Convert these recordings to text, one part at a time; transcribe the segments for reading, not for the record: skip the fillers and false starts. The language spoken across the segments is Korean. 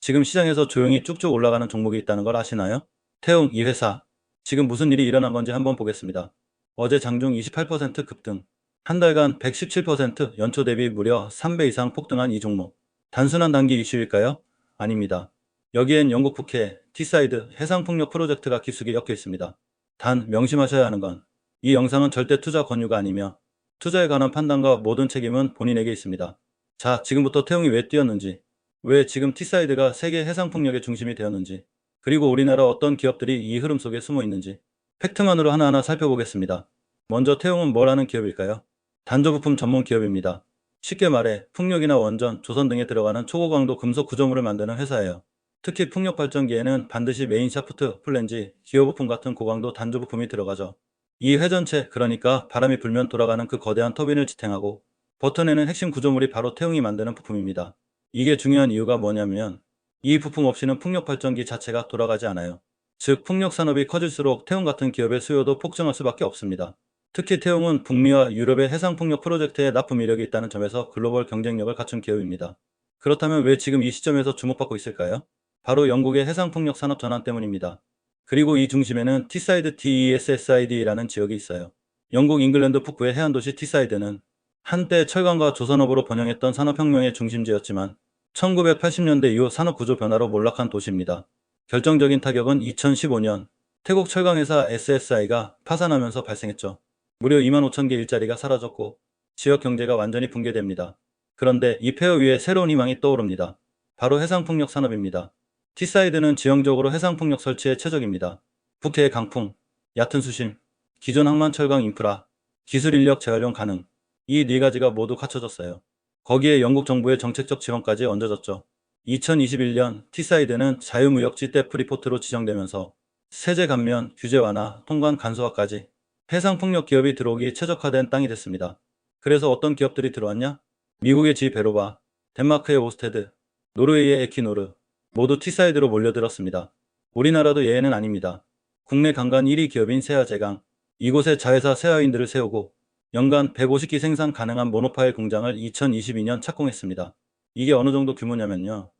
지금 시장에서 조용히 쭉쭉 올라가는 종목이 있다는 걸 아시나요? 태웅 이 회사. 지금 무슨 일이 일어난 건지 한번 보겠습니다. 어제 장중 28% 급등. 한 달간 117% 연초 대비 무려 3배 이상 폭등한 이 종목. 단순한 단기 이슈일까요? 아닙니다. 여기엔 영국 국회 티사이드 해상풍력 프로젝트가 깊숙이 엮여 있습니다. 단 명심하셔야 하는 건 이 영상은 절대 투자 권유가 아니며 투자에 관한 판단과 모든 책임은 본인에게 있습니다. 자, 지금부터 태웅이 왜 뛰었는지, 왜 지금 티사이드가 세계 해상풍력의 중심이 되었는지, 그리고 우리나라 어떤 기업들이 이 흐름 속에 숨어 있는지 팩트만으로 하나하나 살펴보겠습니다. 먼저 태웅은 뭘 하는 기업일까요? 단조부품 전문 기업입니다. 쉽게 말해 풍력이나 원전, 조선 등에 들어가는 초고강도 금속 구조물을 만드는 회사예요. 특히 풍력 발전기에는 반드시 메인 샤프트, 플랜지, 기어 부품 같은 고강도 단조 부품이 들어가죠. 이 회전체, 그러니까 바람이 불면 돌아가는 그 거대한 터빈을 지탱하고 버텨내는 핵심 구조물이 바로 태웅이 만드는 부품입니다. 이게 중요한 이유가 뭐냐면 이 부품 없이는 풍력 발전기 자체가 돌아가지 않아요. 즉 풍력 산업이 커질수록 태웅 같은 기업의 수요도 폭증할 수밖에 없습니다. 특히 태웅은 북미와 유럽의 해상풍력 프로젝트에 납품 이력이 있다는 점에서 글로벌 경쟁력을 갖춘 기업입니다. 그렇다면 왜 지금 이 시점에서 주목받고 있을까요? 바로 영국의 해상풍력 산업 전환 때문입니다. 그리고 이 중심에는 티사이드 TESSID라는 지역이 있어요. 영국 잉글랜드 북부의 해안도시 티사이드는 한때 철강과 조선업으로 번영했던 산업혁명의 중심지였지만 1980년대 이후 산업구조 변화로 몰락한 도시입니다. 결정적인 타격은 2015년 태국 철강회사 SSI가 파산하면서 발생했죠. 무려 2만 5천 개 일자리가 사라졌고 지역 경제가 완전히 붕괴됩니다. 그런데 이 폐허 위에 새로운 희망이 떠오릅니다. 바로 해상풍력 산업입니다. 티사이드는 지형적으로 해상풍력 설치에 최적입니다. 북해의 강풍, 얕은 수심, 기존 항만 철강 인프라, 기술 인력 재활용 가능. 이 네 가지가 모두 갖춰졌어요. 거기에 영국 정부의 정책적 지원까지 얹어졌죠. 2021년 티사이드는 자유무역지 데프 리포트로 지정되면서 세제 감면, 규제 완화, 통관 간소화까지 해상풍력 기업이 들어오기 최적화된 땅이 됐습니다. 그래서 어떤 기업들이 들어왔냐? 미국의 지 베로바, 덴마크의 오스테드, 노르웨이의 에키노르, 모두 티사이드로 몰려들었습니다. 우리나라도 예외는 아닙니다. 국내 강간 1위 기업인 세아제강, 이곳에 자회사 세아인들을 세우고 연간 150기 생산 가능한 모노파일 공장을 2022년 착공했습니다. 이게 어느 정도 규모냐면요.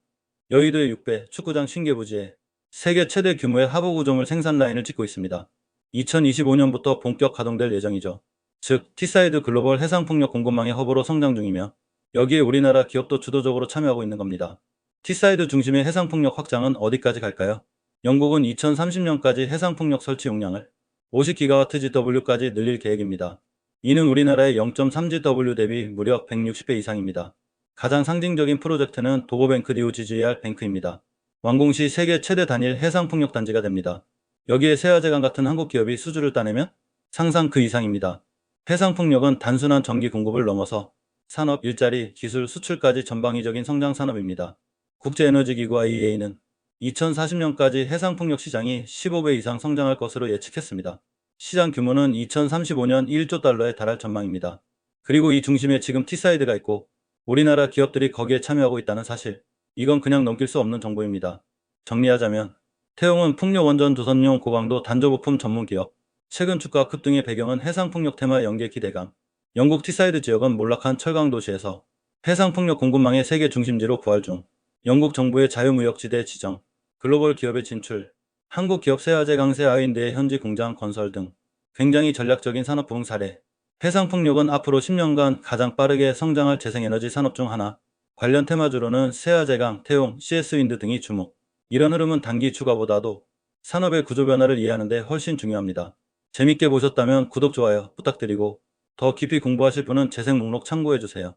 여의도의 6배, 축구장 신계 부지에 세계 최대 규모의 하부 구조물 생산 라인을 짓고 있습니다. 2025년부터 본격 가동될 예정이죠. 즉, 티사이드 글로벌 해상풍력 공급망의 허브로 성장 중이며 여기에 우리나라 기업도 주도적으로 참여하고 있는 겁니다. 티사이드 중심의 해상풍력 확장은 어디까지 갈까요? 영국은 2030년까지 해상풍력 설치 용량을 50GW까지 늘릴 계획입니다. 이는 우리나라의 0.3GW 대비 무려 160배 이상입니다. 가장 상징적인 프로젝트는 도보뱅크 뉴 GGR 뱅크입니다. 완공 시 세계 최대 단일 해상풍력 단지가 됩니다. 여기에 세아제강 같은 한국 기업이 수주를 따내면 상상 그 이상입니다. 해상풍력은 단순한 전기 공급을 넘어서 산업, 일자리, 기술, 수출까지 전방위적인 성장 산업입니다. 국제에너지기구 IEA는 2040년까지 해상풍력 시장이 15배 이상 성장할 것으로 예측했습니다. 시장 규모는 2035년 1조 달러에 달할 전망입니다. 그리고 이 중심에 지금 티사이드가 있고 우리나라 기업들이 거기에 참여하고 있다는 사실, 이건 그냥 넘길 수 없는 정보입니다. 정리하자면 태웅은 풍력원전 조선용 고강도 단조부품 전문기업, 최근 주가 급등의 배경은 해상풍력 테마 연계 기대감, 영국 티사이드 지역은 몰락한 철강도시에서 해상풍력 공급망의 세계 중심지로 부활 중, 영국 정부의 자유무역지대 지정, 글로벌 기업의 진출, 한국 기업 세아제 강세 아인드의 현지 공장 건설 등 굉장히 전략적인 산업 부흥 사례. 해상풍력은 앞으로 10년간 가장 빠르게 성장할 재생에너지 산업 중 하나. 관련 테마주로는 세아제강, 태용, CS윈드 등이 주목. 이런 흐름은 단기 추가보다도 산업의 구조 변화를 이해하는 데 훨씬 중요합니다. 재밌게 보셨다면 구독, 좋아요 부탁드리고 더 깊이 공부하실 분은 재생 목록 참고해주세요.